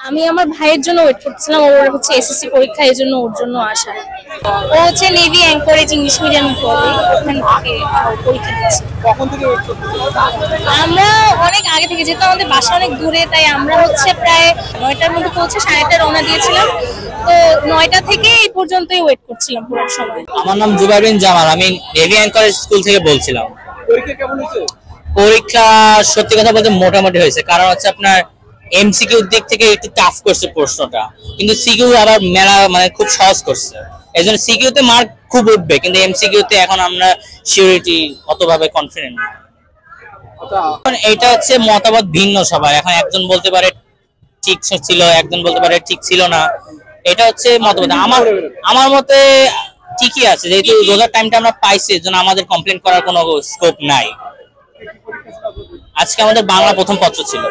আমি আমার ভাইয়ের জন্য ওয়েট করছিলাম, ওর হচ্ছে এসএসসি পরীক্ষা, এই জন্য ওর জন্য আসা। ও হচ্ছে নেভি অ্যাঙ্করেজ ইংলিশ মিডিয়াম পড়ে, ওখান থেকে পরীক্ষা দিচ্ছে। কখন থেকে ওয়েট করতেছেন? আমরা অনেক আগে থেকে, যেহেতু আমাদের বাসা অনেক দূরে, তাই আমরা হচ্ছে প্রায় 9টার মধ্যে পৌঁছে 8:30 রওনা দিয়েছিলাম। তো 9টা থেকে এই পর্যন্তই ওয়েট করছিলাম পুরো সময়। আমার নাম জুবাইর বিন জামাল, আমি নেভি অ্যাঙ্করেজ স্কুল থেকে বলছিলাম। পরীক্ষা কেমন হয়েছে? পরীক্ষা সত্যি কথা বলতে মোটামুটি হয়েছে, কারণ হচ্ছে আপনার এমসিকিউ দিক থেকে একটু টাফ করছে প্রশ্নটা, কিন্তু সিকিউ আবার মেলা মানে খুব সহজ করছে। এই জন্য সিকিউ তে মার্ক খুব উঠবে, কিন্তু এমসিকিউ তে এখন আমরা সিউরিটি অতভাবে কনফিডেন্ট। এটা হচ্ছে মতামত ভিন্ন সবার, এখন একজন বলতে পারে ঠিক ছিল, একজন বলতে পারে ঠিক ছিল না। এটা হচ্ছে মতামত। আমার মতে ঠিকই আছে, যেহেতু রোজার টাইমটা আমরা পাইছি, এর জন্য আমাদের কমপ্লেন করার কোনো স্কোপ নাই। আজকে আমাদের বাংলা প্রথম পত্র ছিল।